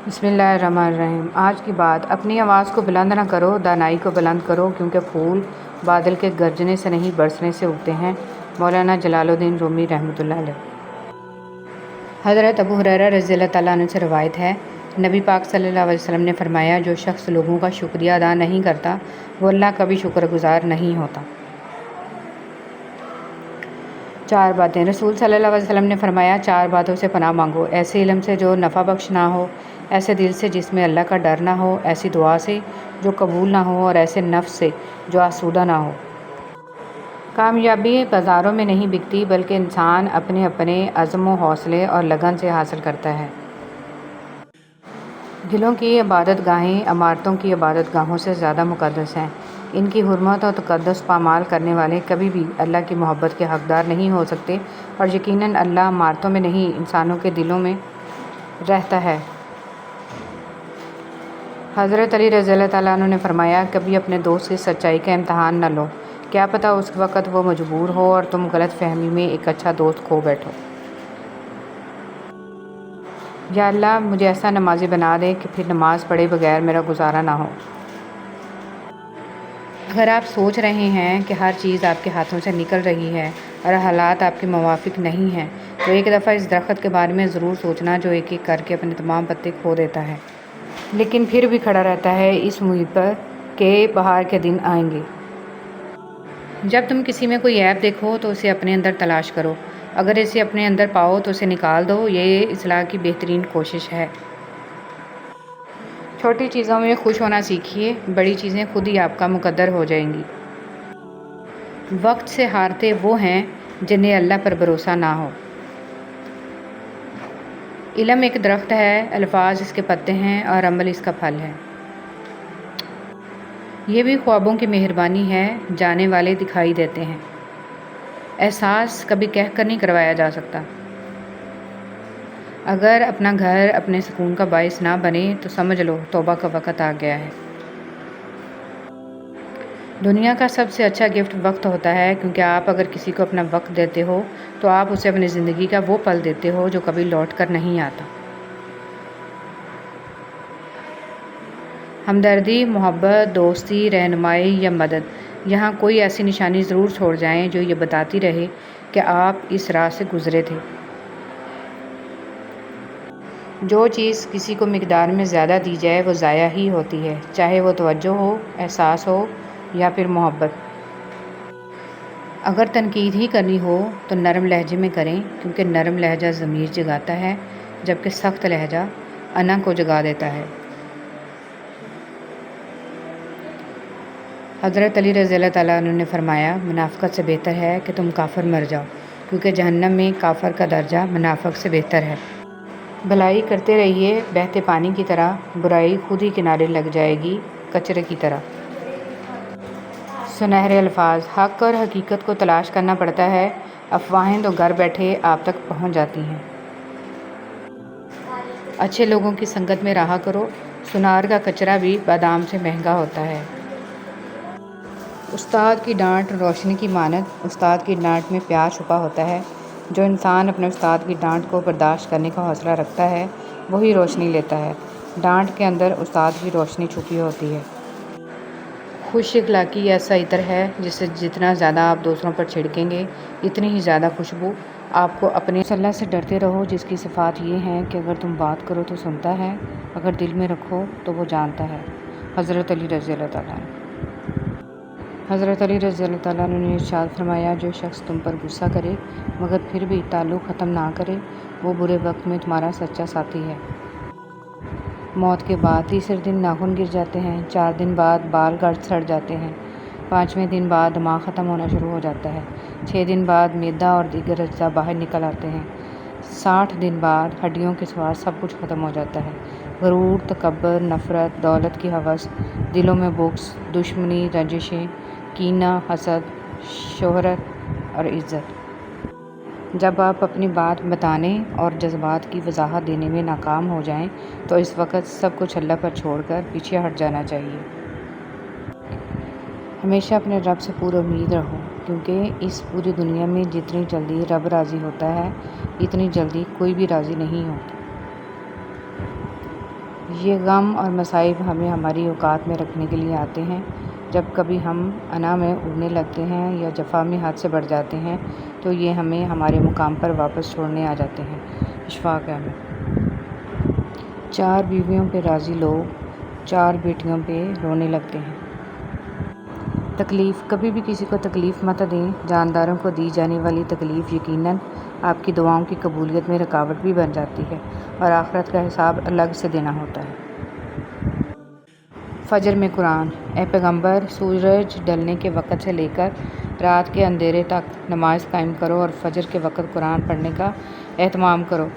بسم اللہ الرحمن الرحیم۔ آج کی بات، اپنی آواز کو بلند نہ کرو، دانائی کو بلند کرو، کیونکہ پھول بادل کے گرجنے سے نہیں برسنے سے اگتے ہیں۔ مولانا جلال الدین رومی رحمۃ اللہ علیہ۔ حضرت ابو ہریرہ رضی اللہ تعالیٰ عنہ سے روایت ہے، نبی پاک صلی اللہ علیہ وسلم نے فرمایا، جو شخص لوگوں کا شکریہ ادا نہیں کرتا وہ اللہ کا بھی شکر گزار نہیں ہوتا۔ 4 باتیں۔ رسول صلی اللہ علیہ وسلم نے فرمایا، 4 باتوں سے پناہ مانگو، ایسے علم سے جو نفع بخش نہ ہو، ایسے دل سے جس میں اللہ کا ڈر نہ ہو، ایسی دعا سے جو قبول نہ ہو، اور ایسے نفس سے جو آسودہ نہ ہو۔ کامیابی بازاروں میں نہیں بکتی، بلکہ انسان اپنے اپنے عزم و حوصلے اور لگن سے حاصل کرتا ہے۔ دلوں کی عبادت گاہیں عمارتوں کی عبادت گاہوں سے زیادہ مقدس ہیں۔ ان کی حرمت اور تقدس پامال کرنے والے کبھی بھی اللہ کی محبت کے حقدار نہیں ہو سکتے، اور یقیناً اللہ عمارتوں میں نہیں، انسانوں کے دلوں میں رہتا ہے۔ حضرت علی رضی اللہ تعالیٰ عنہ نے فرمایا، کبھی اپنے دوست کی سچائی کا امتحان نہ لو، کیا پتہ اس وقت وہ مجبور ہو اور تم غلط فہمی میں ایک اچھا دوست کھو بیٹھو۔ یا اللہ مجھے ایسا نمازی بنا دے کہ پھر نماز پڑھے بغیر میرا گزارا نہ ہو۔ اگر آپ سوچ رہے ہیں کہ ہر چیز آپ کے ہاتھوں سے نکل رہی ہے اور حالات آپ کے موافق نہیں ہیں، تو ایک دفعہ اس درخت کے بارے میں ضرور سوچنا جو ایک ایک کر کے اپنے تمام پتے کھو دیتا ہے، لیکن پھر بھی کھڑا رہتا ہے اس امید پر کہ بہار کے دن آئیں گے۔ جب تم کسی میں کوئی عیب دیکھو تو اسے اپنے اندر تلاش کرو، اگر اسے اپنے اندر پاؤ تو اسے نکال دو، یہ اصلاح کی بہترین کوشش ہے۔ چھوٹی چیزوں میں خوش ہونا سیکھیے، بڑی چیزیں خود ہی آپ کا مقدر ہو جائیں گی۔ وقت سے ہارتے وہ ہیں جنہیں اللہ پر بھروسہ نہ ہو۔ علم ایک درخت ہے، الفاظ اس کے پتے ہیں اور عمل اس کا پھل ہے۔ یہ بھی خوابوں کی مہربانی ہے، جانے والے دکھائی دیتے ہیں۔ احساس کبھی کہہ کر نہیں کروایا جا سکتا۔ اگر اپنا گھر اپنے سکون کا باعث نہ بنے تو سمجھ لو توبہ کا وقت آ گیا ہے۔ دنیا کا سب سے اچھا گفٹ وقت ہوتا ہے، کیونکہ آپ اگر کسی کو اپنا وقت دیتے ہو تو آپ اسے اپنی زندگی کا وہ پل دیتے ہو جو کبھی لوٹ کر نہیں آتا۔ ہمدردی، محبت، دوستی، رہنمائی یا مدد، یہاں کوئی ایسی نشانی ضرور چھوڑ جائیں جو یہ بتاتی رہے کہ آپ اس راہ سے گزرے تھے۔ جو چیز کسی کو مقدار میں زیادہ دی جائے وہ ضائع ہی ہوتی ہے، چاہے وہ توجہ ہو، احساس ہو یا پھر محبت۔ اگر تنقید ہی کرنی ہو تو نرم لہجے میں کریں، کیونکہ نرم لہجہ ضمیر جگاتا ہے، جبکہ سخت لہجہ انا کو جگا دیتا ہے۔ حضرت علی رضی اللہ تعالیٰ عنہ نے فرمایا، منافقت سے بہتر ہے کہ تم کافر مر جاؤ، کیونکہ جہنم میں کافر کا درجہ منافق سے بہتر ہے۔ بھلائی کرتے رہیے بہتے پانی کی طرح، برائی خود ہی کنارے لگ جائے گی کچرے کی طرح۔ سنہرے الفاظ، حق اور حقیقت کو تلاش کرنا پڑتا ہے، افواہیں تو گھر بیٹھے آپ تک پہنچ جاتی ہیں۔ اچھے لوگوں کی سنگت میں رہا کرو، سنار کا کچرا بھی بادام سے مہنگا ہوتا ہے۔ استاد کی ڈانٹ روشنی کی مانند، استاد کی ڈانٹ میں پیار چھپا ہوتا ہے۔ جو انسان اپنے استاد کی ڈانٹ کو برداشت کرنے کا حوصلہ رکھتا ہے وہی روشنی لیتا ہے۔ ڈانٹ کے اندر استاد کی روشنی چھپی ہوتی ہے۔ خوش اخلاقی ایسا عطر ہے جسے جتنا زیادہ آپ دوسروں پر چھڑکیں گے اتنی ہی زیادہ خوشبو آپ کو اپنے اس اللہ سے ڈرتے رہو جس کی صفات یہ ہیں کہ اگر تم بات کرو تو سنتا ہے، اگر دل میں رکھو تو وہ جانتا ہے۔ حضرت علی رضی اللہ تعالیٰ عنہ۔ حضرت علی رضی اللہ تعالیٰ عنہ نے ارشاد فرمایا، جو شخص تم پر غصہ کرے مگر پھر بھی تعلق ختم نہ کرے وہ برے وقت میں تمہارا سچا ساتھی ہے۔ موت کے بعد تیسرے دن ناخن گر جاتے ہیں، 4 دن بعد بال گھٹ سڑ جاتے ہیں، 5ویں دن بعد دماغ ختم ہونا شروع ہو جاتا ہے، 6 دن بعد معدہ اور دیگر اجزاء باہر نکل آتے ہیں، 60 دن بعد ہڈیوں کے سوا سب کچھ ختم ہو جاتا ہے۔ غرور، تکبر، نفرت، دولت کی ہوس، دلوں میں بغض، دشمنی، رنجشیں، کینہ، حسد، شہرت اور عزت۔ جب آپ اپنی بات بتانے اور جذبات کی وضاحت دینے میں ناکام ہو جائیں تو اس وقت سب کچھ اللہ پر چھوڑ کر پیچھے ہٹ جانا چاہیے۔ ہمیشہ اپنے رب سے پورا امید رہو، کیونکہ اس پوری دنیا میں جتنی جلدی رب راضی ہوتا ہے اتنی جلدی کوئی بھی راضی نہیں ہوتا۔ یہ غم اور مصائب ہمیں ہماری اوقات میں رکھنے کے لیے آتے ہیں۔ جب کبھی ہم انا میں اڑنے لگتے ہیں یا جفا میں حد سے بڑھ جاتے ہیں تو یہ ہمیں ہمارے مقام پر واپس چھوڑنے آ جاتے ہیں۔ اشفاق احمد۔ 4 بیویوں پہ راضی لوگ 4 بیٹیوں پہ رونے لگتے ہیں۔ تکلیف، کبھی بھی کسی کو تکلیف مت دیں۔ جانداروں کو دی جانے والی تکلیف یقیناً آپ کی دعاؤں کی قبولیت میں رکاوٹ بھی بن جاتی ہے اور آخرت کا حساب الگ سے دینا ہوتا ہے۔ فجر میں قرآن۔ اے پیغمبر، سورج ڈھلنے کے وقت سے لے کر رات کے اندھیرے تک نماز قائم کرو اور فجر کے وقت قرآن پڑھنے کا اہتمام کرو۔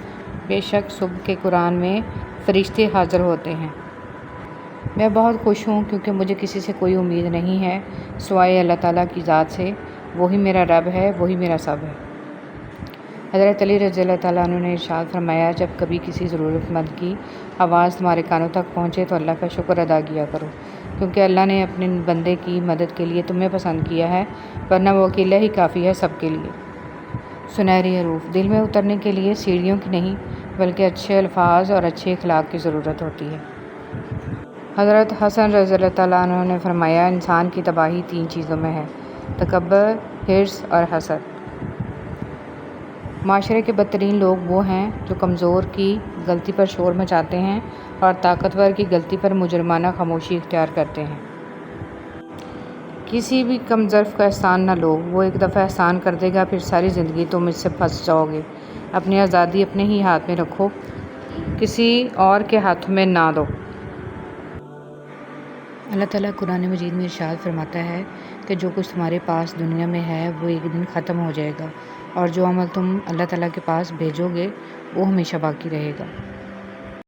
بے شک صبح کے قرآن میں فرشتے حاضر ہوتے ہیں۔ میں بہت خوش ہوں کیونکہ مجھے کسی سے کوئی امید نہیں ہے سوائے اللہ تعالیٰ کی ذات سے۔ وہی میرا رب ہے، وہی میرا سب ہے۔ حضرت علی رضی اللہ تعالیٰ عنہ نے ارشاد فرمایا، جب کبھی کسی ضرورت مند کی آواز تمہارے کانوں تک پہنچے تو اللہ کا شکر ادا کیا کرو، کیونکہ اللہ نے اپنے بندے کی مدد کے لیے تمہیں پسند کیا ہے، ورنہ وہ اکیلا ہی کافی ہے سب کے لیے۔ سنہری حروف، دل میں اترنے کے لیے سیڑھیوں کی نہیں بلکہ اچھے الفاظ اور اچھے اخلاق کی ضرورت ہوتی ہے۔ حضرت حسن رضی اللہ تعالیٰ عنہ نے فرمایا، انسان کی تباہی 3 چیزوں میں ہے: تکبر، حرص اور حسد۔ معاشرے کے بدترین لوگ وہ ہیں جو کمزور کی غلطی پر شور مچاتے ہیں اور طاقتور کی غلطی پر مجرمانہ خاموشی اختیار کرتے ہیں۔ کسی بھی کم ظرف کا احسان نہ لو، وہ ایک دفعہ احسان کر دے گا، پھر ساری زندگی تم اس سے پھنس جاؤ گے۔ اپنی آزادی اپنے ہی ہاتھ میں رکھو، کسی اور کے ہاتھوں میں نہ دو۔ اللہ تعالیٰ قرآن مجید میں ارشاد فرماتا ہے کہ جو کچھ تمہارے پاس دنیا میں ہے وہ ایک دن ختم ہو جائے گا، اور جو عمل تم اللہ تعالیٰ کے پاس بھیجو گے وہ ہمیشہ باقی رہے گا۔